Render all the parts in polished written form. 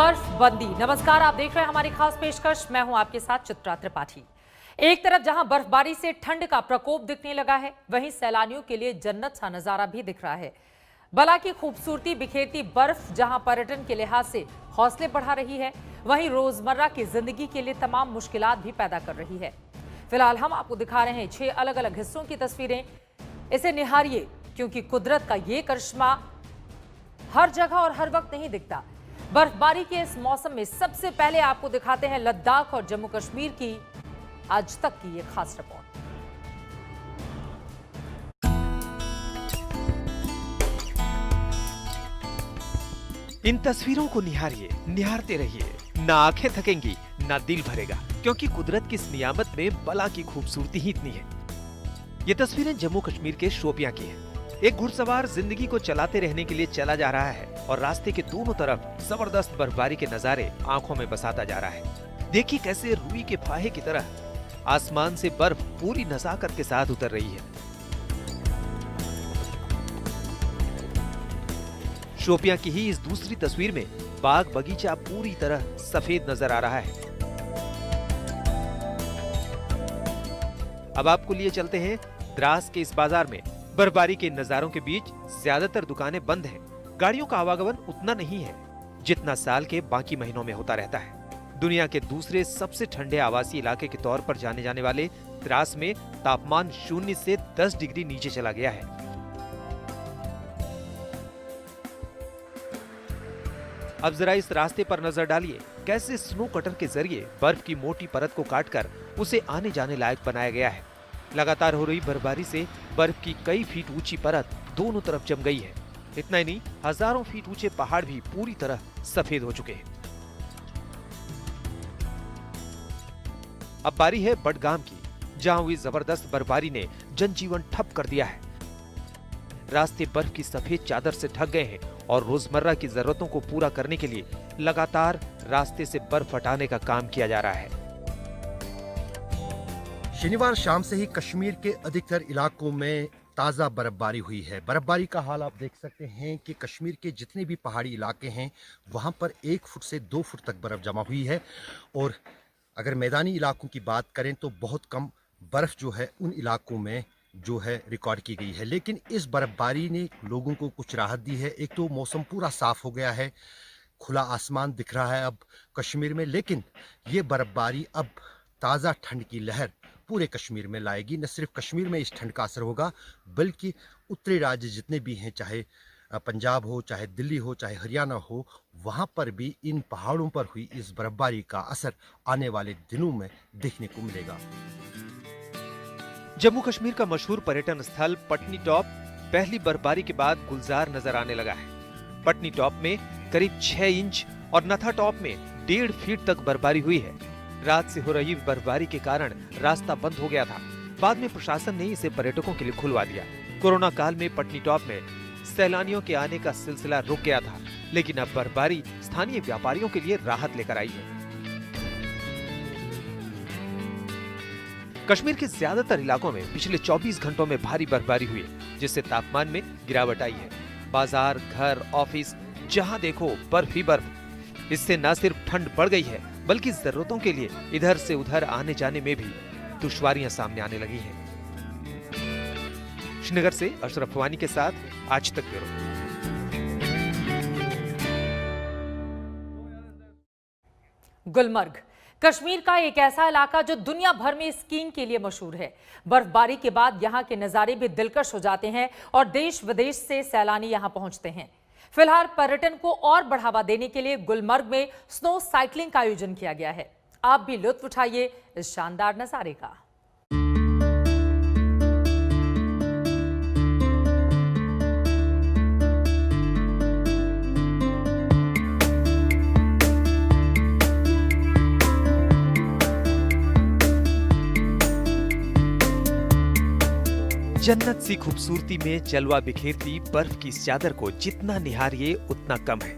बर्फबंदी। नमस्कार, आप देख रहे हैं हमारी खास पेशकश। मैं हूं आपके साथ चित्रा त्रिपाठी। एक तरफ जहां बर्फबारी से ठंड का प्रकोप दिखने लगा है, वहीं सैलानियों के लिए जन्नत सा नजारा भी दिख रहा है। बला की खूबसूरती बिखेरती बर्फ जहां पर्यटन के लिहाज से हौसले बढ़ा रही है, वहीं रोजमर्रा की जिंदगी के लिए तमाम मुश्किलात भी पैदा कर रही है। फिलहाल हम आपको दिखा रहे हैं 6 अलग अलग हिस्सों की तस्वीरें। इसे निहारिए, क्योंकि कुदरत का ये करिश्मा हर जगह और हर वक्त नहीं दिखता। बर्फबारी के इस मौसम में सबसे पहले आपको दिखाते हैं लद्दाख और जम्मू कश्मीर की आज तक की ये खास रिपोर्ट। इन तस्वीरों को निहारिए, निहारते रहिए। ना आंखें थकेंगी, ना दिल भरेगा, क्योंकि कुदरत की इस नियामत में बला की खूबसूरती ही इतनी है। ये तस्वीरें जम्मू कश्मीर के शोपियां की हैं। एक घुड़सवार जिंदगी को चलाते रहने के लिए चला जा रहा है और रास्ते के दोनों तरफ जबरदस्त बर्फबारी के नजारे आंखों में बसाता जा रहा है। देखिए कैसे रुई के फाहे की तरह आसमान से बर्फ पूरी नजाकत के साथ उतर रही है। शोपियां की ही इस दूसरी तस्वीर में बाग बगीचा पूरी तरह सफेद नजर आ रहा है। अब आपको लिए चलते हैं द्रास के इस बाजार में। बर्फबारी के नजारों के बीच ज्यादातर दुकानें बंद हैं। गाड़ियों का आवागमन उतना नहीं है जितना साल के बाकी महीनों में होता रहता है। दुनिया के दूसरे सबसे ठंडे आवासीय इलाके के तौर पर जाने जाने वाले द्रास में तापमान 0 से 10 डिग्री नीचे चला गया है। अब जरा इस रास्ते पर नजर डालिए, कैसे स्नो कटर के जरिए बर्फ की मोटी परत को काटकर उसे आने जाने लायक बनाया गया है। लगातार हो रही बर्फबारी से बर्फ की कई फीट ऊंची परत दोनों तरफ जम गई है। इतना ही नहीं, हजारों फीट ऊंचे पहाड़ भी पूरी तरह सफेद हो चुके हैं। अब बारी है बडगाम की, जहां हुई जबरदस्त बर्फबारी ने जनजीवन ठप कर दिया है। रास्ते बर्फ की सफेद चादर से ढक गए हैं और रोजमर्रा की जरूरतों को पूरा करने के लिए लगातार रास्ते से बर्फ हटाने का काम किया जा रहा है। शनिवार शाम से ही कश्मीर के अधिकतर इलाकों में ताज़ा बर्फबारी हुई है। बर्फबारी का हाल आप देख सकते हैं कि कश्मीर के जितने भी पहाड़ी इलाके हैं वहां पर 1 फुट से 2 फुट तक बर्फ़ जमा हुई है। और अगर मैदानी इलाकों की बात करें तो बहुत कम बर्फ़ जो है उन इलाकों में जो है रिकॉर्ड की गई है। लेकिन इस बर्फबारी ने लोगों को कुछ राहत दी है। एक तो मौसम पूरा साफ हो गया है, खुला आसमान दिख रहा है अब कश्मीर में। लेकिन ये बर्फबारी अब ताज़ा ठंड की लहर पूरे कश्मीर में लाएगी। न सिर्फ कश्मीर में इस ठंड का असर होगा, बल्कि उत्तरी राज्य जितने भी हैं, चाहे पंजाब हो, चाहे दिल्ली हो, चाहे हरियाणा हो, वहाँ पर भी इन पहाड़ों पर हुई इस बर्फबारी का असर आने वाले दिनों में देखने को मिलेगा। जम्मू कश्मीर का मशहूर पर्यटन स्थल पटनी टॉप पहली बर्फबारी के बाद गुलजार नजर आने लगा है। पटनी टॉप में करीब 6 इंच और नथा टॉप में 1.5 फीट तक बर्फबारी हुई है। रात से हो रही बर्फबारी के कारण रास्ता बंद हो गया था। बाद में प्रशासन ने इसे पर्यटकों के लिए खुलवा दिया। कोरोना काल में पटनी टॉप में सैलानियों के आने का सिलसिला रुक गया था, लेकिन अब बर्फबारी स्थानीय व्यापारियों के लिए राहत लेकर आई है। कश्मीर के ज्यादातर इलाकों में पिछले 24 घंटों में भारी बर्फबारी हुई है, जिससे तापमान में गिरावट आई है। बाजार, घर, ऑफिस, जहां देखो बर्फ ही बर्फ। इससे न सिर्फ ठंड बढ़ गई है, बल्कि जरूरतों के लिए इधर से उधर आने जाने में भी दुश्वारियां सामने आने लगी हैं। श्रीनगर से अशरफ वानी के साथ आज तक ब्यूरो। गुलमर्ग कश्मीर का एक ऐसा इलाका जो दुनिया भर में स्कीइंग के लिए मशहूर है। बर्फबारी के बाद यहाँ के नजारे भी दिलकश हो जाते हैं और देश विदेश से सैलानी यहाँ पहुंचते हैं। फिलहाल पर्यटन को और बढ़ावा देने के लिए गुलमर्ग में स्नो साइकिलिंग का आयोजन किया गया है। आप भी लुत्फ उठाइए इस शानदार नजारे का। जन्नत सी खूबसूरती में जलवा बिखेरती बर्फ की इस चादर को जितना निहारिए उतना कम है।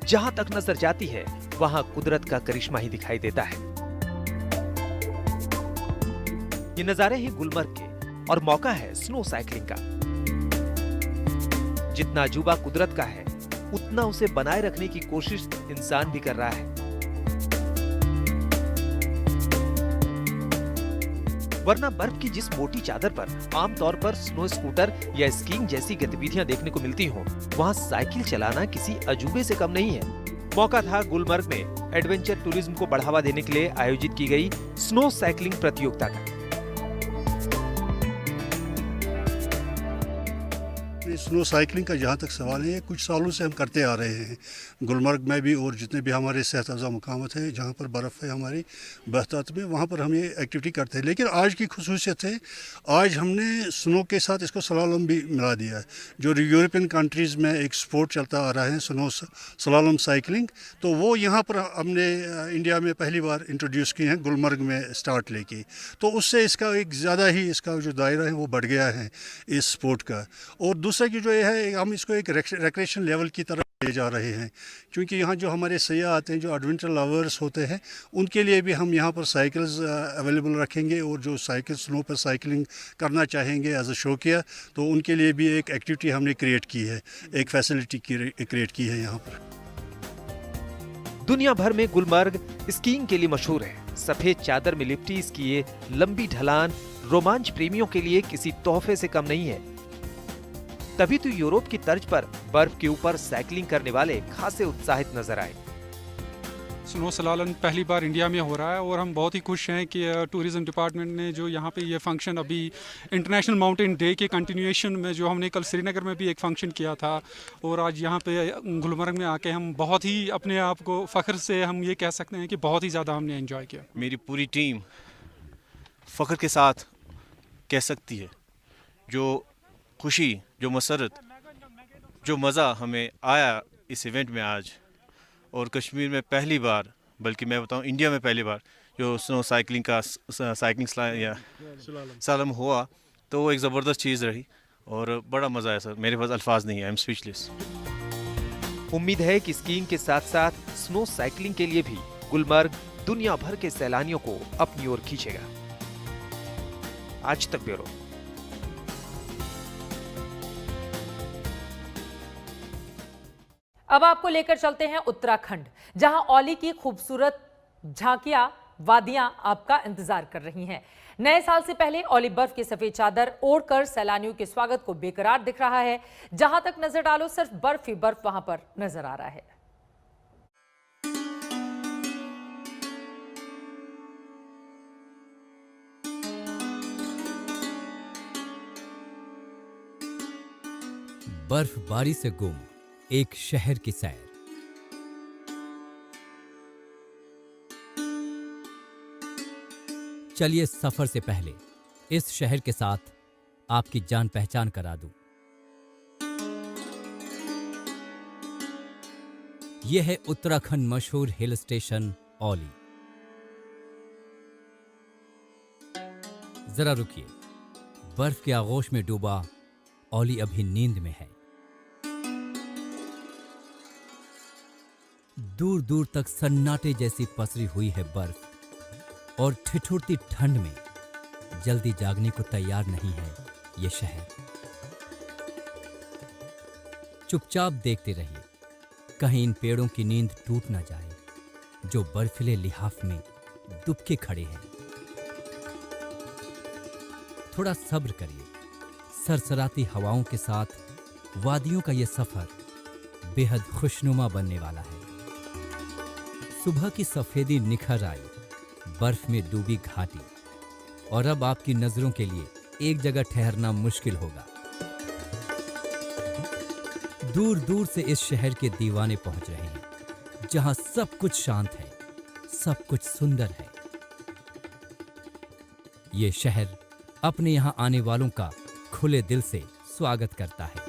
जहां तक नजर जाती है वहां कुदरत का करिश्मा ही दिखाई देता है। ये नजारे हैं गुलमर्ग के और मौका है स्नो साइकिलिंग का। जितना अजूबा कुदरत का है, उतना उसे बनाए रखने की कोशिश इंसान भी कर रहा है। वरना बर्फ की जिस मोटी चादर पर आमतौर पर स्नो स्कूटर या स्कीइंग जैसी गतिविधियां देखने को मिलती हों, वहां साइकिल चलाना किसी अजूबे से कम नहीं है। मौका था गुलमर्ग में एडवेंचर टूरिज्म को बढ़ावा देने के लिए आयोजित की गई स्नो साइकिलिंग प्रतियोगिता का। स्नो साइकिलिंग का जहाँ तक सवाल है, कुछ सालों से हम करते आ रहे हैं गुलमर्ग में भी, और जितने भी हमारे सेहत अफ़ज़ा मुकामात है जहाँ पर बर्फ़ है हमारी बहतात में, वहाँ पर हम ये एक्टिविटी करते हैं। लेकिन आज की खुसूसियत है, आज हमने स्नो के साथ इसको स्लालम भी मिला दिया है। जो यूरोपियन कंट्रीज़ में एक स्पोर्ट चलता आ रहा है स्नो स्लालम साइकिलिंग, तो वो यहाँ पर हमने इंडिया में पहली बार इंट्रोड्यूस की है, गुलमर्ग में स्टार्ट लेके। तो उससे इसका एक ज़्यादा ही इसका जो दायरा है वो बढ़ गया है इस स्पोर्ट का। और दूसरा कि जो ये है, हम इसको एक रिक्रिएशन लेवल की तरफ ले जा रहे हैं, क्योंकि यहाँ जो हमारे सयाह आते हैं, जो एडवेंचर लवर्स होते हैं, उनके लिए भी हम यहाँ पर साइकिल्स अवेलेबल रखेंगे। और जो साइकिल स्नो पर साइकिलिंग करना चाहेंगे एज अ शौकिया, तो उनके लिए भी एक एक्टिविटी हमने क्रिएट की है, एक फैसिलिटी क्रिएट की है यहाँ पर। दुनिया भर में गुलमर्ग स्कीइंग के लिए मशहूर है। सफेद चादर में लिपटी इसकी ये लंबी ढलान रोमांच प्रेमियों के लिए किसी तोहफे से कम नहीं है। तभी तो यूरोप की तर्ज पर बर्फ के ऊपर साइकिलिंग करने वाले खासे उत्साहित नजर आए। स्नो स्लालन पहली बार इंडिया में हो रहा है और हम बहुत ही खुश हैं कि टूरिज़्म डिपार्टमेंट ने जो यहाँ पे ये फंक्शन अभी इंटरनेशनल माउंटेन डे के कंटिन्यूएशन में, जो हमने कल श्रीनगर में भी एक फंक्शन किया था, और आज यहाँ पे गुलमर्ग में आके हम बहुत ही अपने आप को फ़ख्र से हम ये कह सकते हैं कि बहुत ही ज़्यादा हमने एंजॉय किया। मेरी पूरी टीम फ़ख्र के साथ कह सकती है, जो खुशी, जो मसरत, जो मज़ा हमें आया इस इवेंट में आज, और कश्मीर में पहली बार, बल्कि मैं बताऊं इंडिया में पहली बार जो स्नो साइकिलिंग का या स्लालम हुआ, तो वो एक ज़बरदस्त चीज़ रही और बड़ा मज़ा आया सर। मेरे पास अल्फाज नहीं है, आई एम स्पीचलेस। उम्मीद है कि स्कीइंग के साथ साथ स्नो साइकिलिंग के लिए भी गुलमर्ग दुनिया भर के सैलानियों को अपनी ओर खींचेगा। आज तक ब्यूरो। अब आपको लेकर चलते हैं उत्तराखंड, जहां औली की खूबसूरत झांकियां, वादियां आपका इंतजार कर रही हैं। नए साल से पहले औली बर्फ की सफेद चादर ओढ़कर सैलानियों के स्वागत को बेकरार दिख रहा है। जहां तक नजर डालो सिर्फ बर्फ ही बर्फ वहां पर नजर आ रहा है। बर्फबारी से गुम एक शहर की सैर। चलिए सफर से पहले इस शहर के साथ आपकी जान पहचान करा दूं। यह है उत्तराखंड मशहूर हिल स्टेशन औली। जरा रुकिए, बर्फ के आगोश में डूबा औली अभी नींद में है। दूर दूर तक सन्नाटे जैसी पसरी हुई है बर्फ, और ठिठुरती ठंड में जल्दी जागने को तैयार नहीं है ये शहर। चुपचाप देखते रहिए, कहीं इन पेड़ों की नींद टूट ना जाए जो बर्फीले लिहाफ में दुबके खड़े हैं। थोड़ा सब्र करिए, सरसराती हवाओं के साथ वादियों का ये सफर बेहद खुशनुमा बनने वाला है। सुबह की सफेदी निखर आई बर्फ में डूबी घाटी, और अब आपकी नजरों के लिए एक जगह ठहरना मुश्किल होगा। दूर दूर से इस शहर के दीवाने पहुंच रहे हैं, जहां सब कुछ शांत है, सब कुछ सुंदर है। ये शहर अपने यहां आने वालों का खुले दिल से स्वागत करता है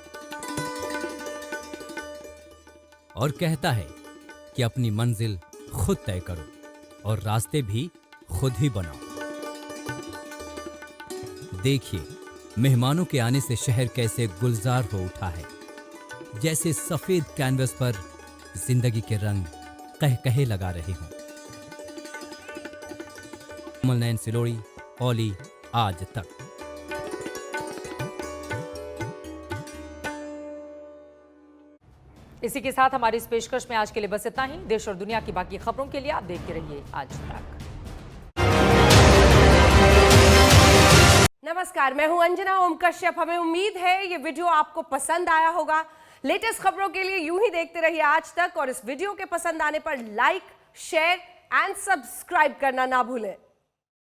और कहता है कि अपनी मंजिल खुद तय करो और रास्ते भी खुद ही बनाओ। देखिए, मेहमानों के आने से शहर कैसे गुलजार हो उठा है, जैसे सफेद कैनवस पर जिंदगी के रंग कहकहे लगा रहे हों। कमल नयन सिलोड़ी, औली आज तक। इसी के साथ हमारी इस पेशकश में आज के लिए बस इतना ही। देश और दुनिया की बाकी खबरों के लिए आप देखते रहिए आज तक। नमस्कार, मैं हूं अंजना ओम कश्यप। हमें उम्मीद है ये वीडियो आपको पसंद आया होगा। लेटेस्ट खबरों के लिए यूं ही देखते रहिए आज तक और इस वीडियो के पसंद आने पर लाइक, शेयर एंड सब्सक्राइब करना ना भूलें।